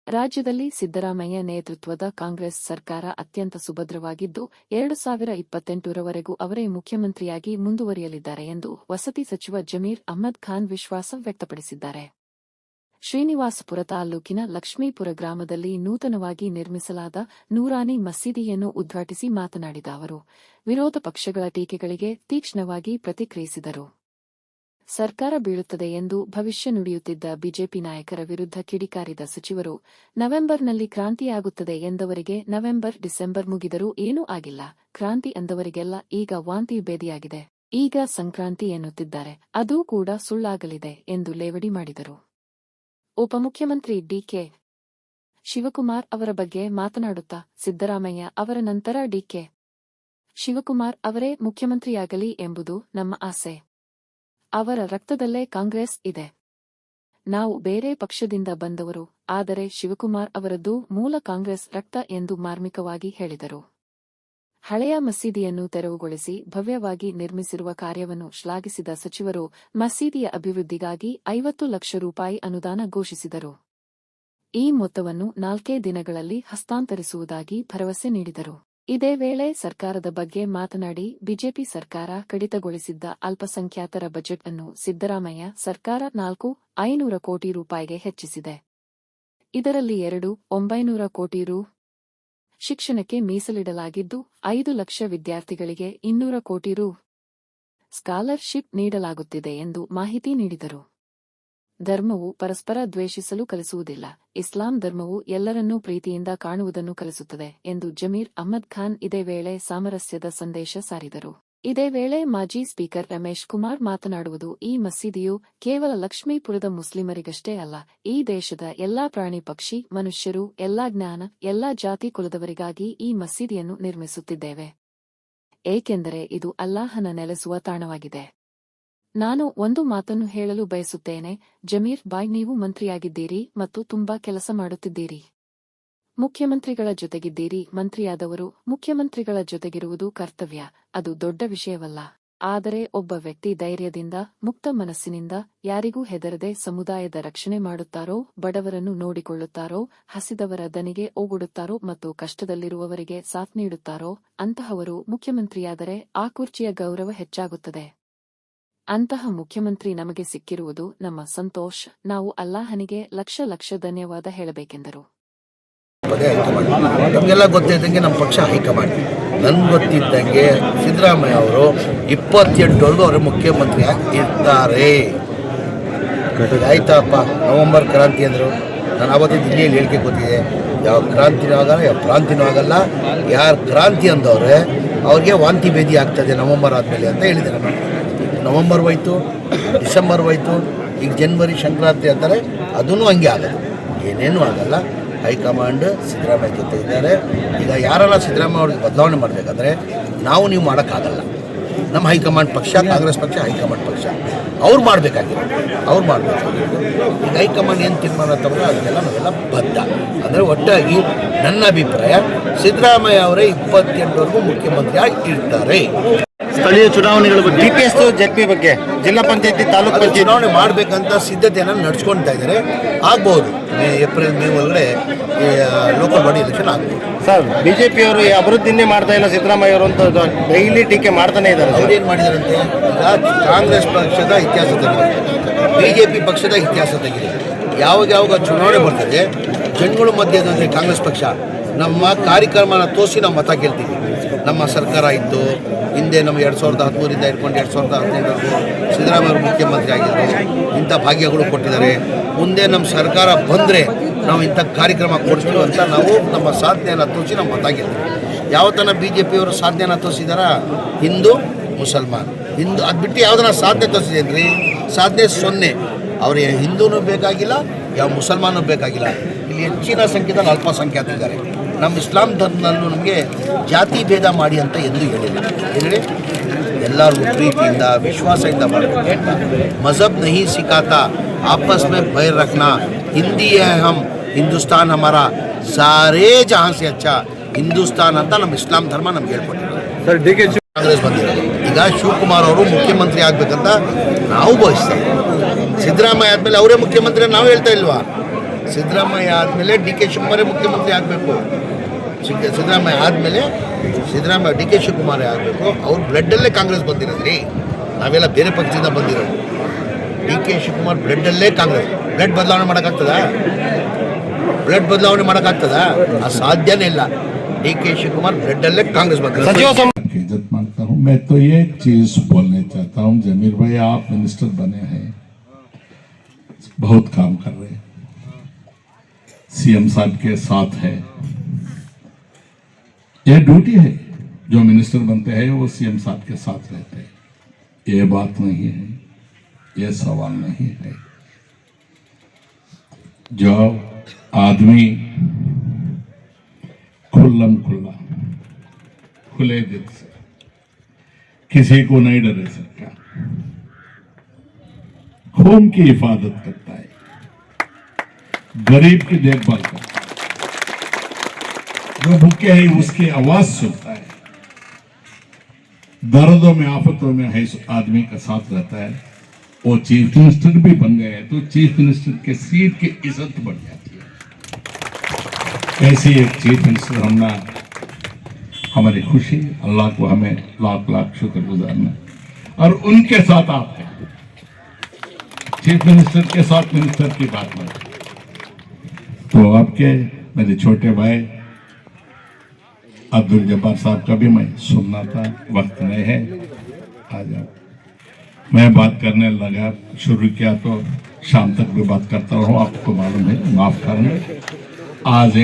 ರಾಜ್ಯದಲ್ಲಿ ಸಿದ್ದರಾಮಯ್ಯ ನೇತೃತ್ವದ ಕಾಂಗ್ರೆಸ್ ಸರ್ಕಾರ ಅತ್ಯಂತ ಸುಭದ್ರವಾಗಿದ್ದು 2028ರವರೆಗೂ ಅವರೇ ಮುಖ್ಯಮಂತ್ರಿಯಾಗಿ ಮುಂದುವರಿಯಲಿದ್ದಾರೆ ಎಂದು ವಸತಿ ಸಚಿವ ಜಮೀರ್ ಅಹ್ಮದ್ ಖಾನ್ ವಿಶ್ವಾಸ ವ್ಯಕ್ತಪಡಿಸಿದ್ದಾರೆ. ಶ್ರೀನಿವಾಸಪುರ ತಾಲೂಕಿನ ಲಕ್ಷ್ಮೀಪುರ ಗ್ರಾಮದಲ್ಲಿ ನೂತನವಾಗಿ ನಿರ್ಮಿಸಲಾದ ನೂರಾನಿ ಮಸೀದಿಯನ್ನು ಉದ್ಘಾಟಿಸಿ ಮಾತನಾಡಿದ ಅವರು, ವಿರೋಧ ಪಕ್ಷಗಳ ಟೀಕೆಗಳಿಗೆ ತೀಕ್ಷ್ಣವಾಗಿ ಪ್ರತಿಕ್ರಿಯಿಸಿದರು. ಸರ್ಕಾರ ಬೀಳುತ್ತದೆ ಎಂದು ಭವಿಷ್ಯ ನುಡಿಯುತ್ತಿದ್ದ ಬಿಜೆಪಿ ನಾಯಕರ ವಿರುದ್ಧ ಕಿಡಿಕಾರಿದ ಸಚಿವರು, ನವೆಂಬರ್ನಲ್ಲಿ ಕ್ರಾಂತಿಯಾಗುತ್ತದೆ ಎಂದವರಿಗೆ ನವೆಂಬರ್ ಡಿಸೆಂಬರ್ ಮುಗಿದರೂ ಏನೂ ಆಗಿಲ್ಲ, ಕ್ರಾಂತಿ ಅಂದವರಿಗೆಲ್ಲ ಈಗ ವಾಂತಿ ಭೇದಿಯಾಗಿದೆ, ಈಗ ಸಂಕ್ರಾಂತಿ ಎನ್ನುತ್ತಿದ್ದಾರೆ, ಅದೂ ಕೂಡ ಸುಳ್ಳಾಗಲಿದೆ ಎಂದು ಲೇವಡಿ ಮಾಡಿದರು. ಉಪಮುಖ್ಯಮಂತ್ರಿ ಡಿಕೆ ಶಿವಕುಮಾರ್ ಅವರ ಬಗ್ಗೆ ಮಾತನಾಡುತ್ತಾ, ಸಿದ್ದರಾಮಯ್ಯ ಅವರ ನಂತರ ಡಿಕೆ ಶಿವಕುಮಾರ್ ಅವರೇ ಮುಖ್ಯಮಂತ್ರಿಯಾಗಲಿ ಎಂಬುದು ನಮ್ಮ ಆಸೆ. ಅವರ ರಕ್ತದಲ್ಲೇ ಕಾಂಗ್ರೆಸ್ ಇದೆ. ನಾವು ಬೇರೆ ಪಕ್ಷದಿಂದ ಬಂದವರು, ಆದರೆ ಶಿವಕುಮಾರ್ ಅವರದ್ದು ಮೂಲ ಕಾಂಗ್ರೆಸ್ ರಕ್ತ ಎಂದು ಮಾರ್ಮಿಕವಾಗಿ ಹೇಳಿದರು. ಹಳೆಯ ಮಸೀದಿಯನ್ನು ತೆರವುಗೊಳಿಸಿ ಭವ್ಯವಾಗಿ ನಿರ್ಮಿಸಿರುವ ಕಾರ್ಯವನ್ನು ಶ್ಲಾಘಿಸಿದ ಸಚಿವರು, ಮಸೀದಿಯ ಅಭಿವೃದ್ಧಿಗಾಗಿ 50 ಲಕ್ಷ ರೂಪಾಯಿ ಅನುದಾನ ಘೋಷಿಸಿದರು. ಈ ಮೊತ್ತವನ್ನು 4 ದಿನಗಳಲ್ಲಿ ಹಸ್ತಾಂತರಿಸುವುದಾಗಿ ಭರವಸೆ ನೀಡಿದರು. ಇದೇ ವೇಳೆ ಸರ್ಕಾರದ ಬಗ್ಗೆ ಮಾತನಾಡಿ, ಬಿಜೆಪಿ ಸರ್ಕಾರ ಕಡಿತಗೊಳಿಸಿದ್ದ ಅಲ್ಪಸಂಖ್ಯಾತರ ಬಜೆಟ್ ಅನ್ನು ಸಿದ್ದರಾಮಯ್ಯ ಸರ್ಕಾರ 4,500 ಕೋಟಿ ರೂಪಾಯಿಗೆ ಹೆಚ್ಚಿಸಿದೆ. ಇದರಲ್ಲಿ 2,900 ಕೋಟಿ ರೂ. ಶಿಕ್ಷಣಕ್ಕೆ ಮೀಸಲಿಡಲಾಗಿದ್ದು, 5 ಲಕ್ಷ ವಿದ್ಯಾರ್ಥಿಗಳಿಗೆ 200 ಕೋಟಿ ರೂ. ಸ್ಕಾಲರ್ಶಿಪ್ ನೀಡಲಾಗುತ್ತಿದೆ ಎಂದು ಮಾಹಿತಿ ನೀಡಿದರು. ಧರ್ಮವು ಪರಸ್ಪರ ದ್ವೇಷಿಸಲು ಕಲಿಸುವುದಿಲ್ಲ, ಇಸ್ಲಾಂ ಧರ್ಮವು ಎಲ್ಲರನ್ನೂ ಪ್ರೀತಿಯಿಂದ ಕಾಣುವುದನ್ನು ಕಲಿಸುತ್ತದೆ ಎಂದು ಜಮೀರ್ ಅಹ್ಮದ್ ಖಾನ್ ಇದೇ ವೇಳೆ ಸಾಮರಸ್ಯದ ಸಂದೇಶ ಸಾರಿದರು. ಇದೇ ವೇಳೆ ಮಾಜಿ ಸ್ಪೀಕರ್ ರಮೇಶ್ ಕುಮಾರ್ ಮಾತನಾಡುವುದು, ಈ ಮಸೀದಿಯು ಕೇವಲ ಲಕ್ಷ್ಮೀಪುರದ ಮುಸ್ಲಿಮರಿಗಷ್ಟೇ ಅಲ್ಲ, ಈ ದೇಶದ ಎಲ್ಲಾ ಪ್ರಾಣಿ ಪಕ್ಷಿ ಮನುಷ್ಯರು, ಎಲ್ಲಾ ಜ್ಞಾನ, ಎಲ್ಲಾ ಜಾತಿ ಕುಲದವರಿಗಾಗಿ ಈ ಮಸೀದಿಯನ್ನು ನಿರ್ಮಿಸುತ್ತಿದ್ದೇವೆ. ಏಕೆಂದರೆ ಇದು ಅಲ್ಲಾಹನ ನೆಲೆಸುವ ತಾಣವಾಗಿದೆ. ನಾನು ಒಂದು ಮಾತನ್ನು ಹೇಳಲು ಬಯಸುತ್ತೇನೆ, ಜಮೀರ್ ಬಾಯ್, ನೀವು ಮಂತ್ರಿಯಾಗಿದ್ದೀರಿ ಮತ್ತು ತುಂಬಾ ಕೆಲಸ ಮಾಡುತ್ತಿದ್ದೀರಿ. ಮುಖ್ಯಮಂತ್ರಿಗಳ ಜೊತೆಗಿದ್ದೀರಿ. ಮಂತ್ರಿಯಾದವರು ಮುಖ್ಯಮಂತ್ರಿಗಳ ಜೊತೆಗಿರುವುದು ಕರ್ತವ್ಯ, ಅದು ದೊಡ್ಡ ವಿಷಯವಲ್ಲ. ಆದರೆ ಒಬ್ಬ ವ್ಯಕ್ತಿ ಧೈರ್ಯದಿಂದ, ಮುಕ್ತ ಮನಸ್ಸಿನಿಂದ, ಯಾರಿಗೂ ಹೆದರದೆ ಸಮುದಾಯದ ರಕ್ಷಣೆ ಮಾಡುತ್ತಾರೋ, ಬಡವರನ್ನು ನೋಡಿಕೊಳ್ಳುತ್ತಾರೋ, ಹಸಿದವರ ದನಿಗೆ ಓಗೊಡುತ್ತಾರೋ ಮತ್ತು ಕಷ್ಟದಲ್ಲಿರುವವರಿಗೆ ಸಾಥ್ ನೀಡುತ್ತಾರೋ, ಅಂತಹವರು ಮುಖ್ಯಮಂತ್ರಿಯಾದರೆ ಆ ಕುರ್ಚಿಯ ಗೌರವ ಹೆಚ್ಚಾಗುತ್ತದೆ. ಅಂತಹ ಮುಖ್ಯಮಂತ್ರಿ ನಮಗೆ ಸಿಕ್ಕಿರುವುದು ನಮ್ಮ ಸಂತೋಷ್. ನಾವು ಅಲ್ಲಾಹನಿಗೆ ಲಕ್ಷ ಧನ್ಯವಾದ ಹೇಳಬೇಕೆಂದರು. ನಮಗೆಲ್ಲ ಗೊತ್ತಿದ್ದಂಗೆ ನಮ್ಮ ಪಕ್ಷ ಹೈಕಮಾಂಡ್, ನನ್ಗೆ ಗೊತ್ತಿದ್ದಂಗೆ ಸಿದ್ದರಾಮಯ್ಯ ಅವರು 28ವರೆಗೂ ಅವರು ಮುಖ್ಯಮಂತ್ರಿ ಇರ್ತಾರೆ. ಆಯ್ತಪ್ಪ, ನವೆಂಬರ್ ಕ್ರಾಂತಿ ಅಂದರು. ನಾನು ಆವತ್ತಿನ ದಿಲ್ಲಿಯಲ್ಲಿ ಹೇಳಿಕೆ ಗೊತ್ತಿದೆ, ಯಾವ ಕ್ರಾಂತಿನೂ ಆಗಲ್ಲ, ಯಾವ ಪ್ರಾಂತಿನೂ ಆಗಲ್ಲ. ಯಾರು ಕ್ರಾಂತಿ ಅಂದವ್ರೆ ಅವ್ರಿಗೆ ವಾಂತಿ ಭೇದಿ ಆಗ್ತದೆ ನವೆಂಬರ್ ಆದಮೇಲೆ ಅಂತ ಹೇಳಿದ್ದಾರೆ. ನವೆಂಬರ್ ಹೋಯ್ತು, ಡಿಸೆಂಬರ್ ಹೋಯ್ತು, ಈಗ ಜನವರಿ ಸಂಕ್ರಾಂತಿ ಅಂತಾರೆ, ಅದೂ ಹಂಗೆ ಆಗೋದು, ಏನೇನೂ ಆಗಲ್ಲ. ಹೈಕಮಾಂಡ್ ಸಿದ್ದರಾಮಯ್ಯ ಜೊತೆ ಇದ್ದಾರೆ. ಈಗ ಯಾರೆಲ್ಲ ಸಿದ್ದರಾಮಯ್ಯ ಅವ್ರಿಗೆ ಬದಲಾವಣೆ ಮಾಡಬೇಕಾದ್ರೆ ನಾವು ನೀವು ಮಾಡೋಕ್ಕಾಗಲ್ಲ. ನಮ್ಮ ಹೈಕಮಾಂಡ್ ಪಕ್ಷ, ಕಾಂಗ್ರೆಸ್ ಪಕ್ಷ ಹೈಕಮಾಂಡ್ ಪಕ್ಷ, ಅವ್ರು ಮಾಡಬೇಕಾಗಿರೋ ಅವ್ರು ಮಾಡಬೇಕಾಗಿರೋದು. ಈಗ ಹೈಕಮಾಂಡ್ ಏನು ತೀರ್ಮಾನ ತಗೊಂಡ್ರೆ ಅದಕ್ಕೆಲ್ಲ ನಾವೆಲ್ಲ ಬದ್ಧ. ಅಂದರೆ ಒಟ್ಟಾಗಿ ನನ್ನ ಅಭಿಪ್ರಾಯ, ಸಿದ್ದರಾಮಯ್ಯ ಅವರೇ 28ವರೆಗೂ ಮುಖ್ಯಮಂತ್ರಿ ಆಗಿರ್ತಾರೆ. ಸ್ಥಳೀಯ ಚುನಾವಣೆಗಳ ಬಗ್ಗೆ, DPS ಜೆಪಿ ಬಗ್ಗೆ, ಜಿಲ್ಲಾ ಪಂಚಾಯತಿ, ತಾಲೂಕು ಪಂಚಾಯತಿ ಚುನಾವಣೆ ಮಾಡಬೇಕಂತ ಸಿದ್ಧತೆಯನ್ನು ನಡೆಸ್ಕೊಳ್ತಾ ಇದ್ದಾರೆ. ಆಗ್ಬೋದು, ಏಪ್ರಿಲ್ ಮೇ ಒಳಗಡೆ ಲೋಕಲ್ ಬಾಡಿ ಎಲೆಕ್ಷನ್ ಆಗ್ಬೋದು. ಸರ್, ಬಿಜೆಪಿಯವರು ಅಭಿವೃದ್ಧಿನೇ ಮಾಡ್ತಾ ಇಲ್ಲ ಸಿದ್ದರಾಮಯ್ಯ ಅವರು ಅಂತ ಡೈಲಿ ಟೀಕೆ ಮಾಡ್ತಾನೆ ಇದ್ದಾರೆ. ಅವ್ರೇನು ಮಾಡಿದಾರಂತೆ, ಈಗ ಕಾಂಗ್ರೆಸ್ ಪಕ್ಷದ ಇತಿಹಾಸ ತೆಗೆದು, BJP ಪಕ್ಷದ ಇತಿಹಾಸ ತೆಗೆದು, ಯಾವಾಗ ಚುನಾವಣೆ ಬರ್ತದೆ ಜನಗಳ ಮಧ್ಯೆ ಕಾಂಗ್ರೆಸ್ ಪಕ್ಷ ನಮ್ಮ ಕಾರ್ಯಕ್ರಮನ ತೋರಿಸಿ ನಾವು ಮತ ಗೆಲ್ತೀವಿ. ನಮ್ಮ ಸರ್ಕಾರ ಇತ್ತು ಹಿಂದೆ, ನಮ್ಮ 2013ರಿಂದ ಹಿಡ್ಕೊಂಡು 2015ವರೆಗೂ ಸಿದ್ದರಾಮಯ್ಯ ಮುಖ್ಯಮಂತ್ರಿ ಆಗಿದ್ದರು. ಇಂಥ ಭಾಗ್ಯಗಳು ಕೊಟ್ಟಿದ್ದಾರೆ. ಮುಂದೆ ನಮ್ಮ ಸರ್ಕಾರ ಬಂದರೆ ನಾವು ಇಂಥ ಕಾರ್ಯಕ್ರಮ ಕೊಡ್ತೀವಿ ಅಂತ ನಾವು ನಮ್ಮ ಸಾಧನೆಯನ್ನು ತೋರಿಸಿ ನಾವು ಮತ ಗೆಲ್ತೀವಿ. ಯಾವ ತನ BJPಯವರು ಸಾಧನೆಯನ್ನು ತೋರಿಸಿದಾರ, ಹಿಂದೂ ಮುಸಲ್ಮಾನ್, ಹಿಂದೂ ಅದು ಬಿಟ್ಟು ಯಾವುದನ್ನ ಸಾಧನೆ ತೋರಿಸಿದೇನ್ರಿ? ಸಾಧನೆ 0. ಅವ್ರಿಗೆ ಹಿಂದೂನೂ ಬೇಕಾಗಿಲ್ಲ, ಯಾವ ಮುಸಲ್ಮಾನೂ ಬೇಕಾಗಿಲ್ಲ. ಇಲ್ಲಿ ಹೆಚ್ಚಿನ ಸಂಖ್ಯೆಯಲ್ಲಿ ಅಲ್ಪಸಂಖ್ಯಾತರಿದ್ದಾರೆ. ನಮ್ಮ ಇಸ್ಲಾಂ ಧರ್ಮದಲ್ಲೂ ನಮಗೆ ಜಾತಿ ಭೇದ ಮಾಡಿ ಅಂತ ಎಂದೂ ಹೇಳಿಲ್ಲ. ಹೇಳಿ, ಎಲ್ಲರಿಗೂ ಪ್ರೀತಿಯಿಂದ ವಿಶ್ವಾಸದಿಂದ ಮಾಡಬೇಕು. ಮಜಹಬ್ ನಹಿ ಸಿಖಾತಾ, ಆಪಸ್ ಮೇ ಬೈರ್ ರಖ್ನಾ, ಹಿಂದಿ ಹೈ ಹಮ್, ಹಿಂದೂಸ್ತಾನ್ ಹಮಾರಾ, ಸಾರೇ ಜಹಾನ್ ಸೆ ಅಚ್ಚಾ ಹಿಂದೂಸ್ತಾನ್ ಅಂತ ನಮ್ಮ ಇಸ್ಲಾಂ ಧರ್ಮ ನಮ್ಗೆ ಹೇಳ್ಕೊಟ್ಟಿರೋದು. ಸರ್, DK ಕಾಂಗ್ರೆಸ್ ಬಂದಿರೋದು. ಈಗ ಶಿವಕುಮಾರ್ ಅವರು ಮುಖ್ಯಮಂತ್ರಿ ಆಗಬೇಕಂತ ನಾವು ಬಯಸ್ತೇವೆ. ಸಿದ್ದರಾಮಯ್ಯ ಆದಮೇಲೆ ಅವರೇ ಮುಖ್ಯಮಂತ್ರಿ ನಾವು ಹೇಳ್ತಾ ಇಲ್ವಾ? ಸಿದ್ದರಾಮಯ್ಯ ಆದಮೇಲೆ ಡಿ ಕೆ ಶಿವಕುಮಾರೇ ಮುಖ್ಯಮಂತ್ರಿ ಆಗಬೇಕು. ಸಿದ್ದರಾಮಯ್ಯ ಆದಮೇಲೆ ಡಿ ಕೆ ಶಿವಕುಮಾರೇ ಆಗಬೇಕು. ಅವ್ರ ಬ್ಲಡ್ಡಲ್ಲೇ ಕಾಂಗ್ರೆಸ್ ಬಂದಿರೋದ್ರಿ, ನಾವೆಲ್ಲ ಬೇರೆ ಪಕ್ಷದಿಂದ ಬಂದಿರೋದು. ಡಿ ಕೆ ಶಿವಕುಮಾರ್ ಬ್ಲಡ್ಡಲ್ಲೇ ಕಾಂಗ್ರೆಸ್. ಬ್ಲಡ್ ಬದಲಾವಣೆ ಮಾಡೋಕ್ಕಾಗ್ತದ? ಅದು ಸಾಧ್ಯನೇ ಇಲ್ಲ. ಡಿ ಕೆ ಶಿವಕುಮಾರ್ ಬ್ಲಡ್ಡಲ್ಲೇ ಕಾಂಗ್ರೆಸ್ ಬಂದಿರೋದು. ಸಚಿವ ಸಂಪುಟ इज्जत मांगता हूं। मैं तो ये चीज बोलने चाहता हूं, जमीर भाई आप मिनिस्टर बने हैं, बहुत काम कर रहे हैं, सीएम साहब के साथ है, ये ड्यूटी है, जो मिनिस्टर बनते हैं वो सीएम साहब के साथ रहते हैं। ये बात नहीं है, ये सवाल नहीं है। जो आदमी खुल्ला खुले दिल से किसी को नहीं डरे सकता, खून की हिफाजत करता है, गरीब की देखभाल करता है, जो भूखे हैं उसकी आवाज सुनता है, दर्दों में आफतों में है आदमी का साथ रहता है। वो चीफ मिनिस्टर भी बन गए तो चीफ मिनिस्टर के सीट की इज्जत बढ़ जाती है। ऐसी एक चीफ मिनिस्टर होना हमारी खुशी, अल्लाह को हमें लाख लाख शुक्र गुजारना। और उनके साथ आप हैं, चीफ मिनिस्टर के साथ मिनिस्टर की बात नहीं। तो आपके मेरे छोटे भाई अब्दुल जब्बार साहब का भी मैं सुनना था, वक्त नहीं है। आज मैं बात करने लगा, शुरू किया तो शाम तक भी बात करता रहूं, आपको मालूम है, माफ करना। आज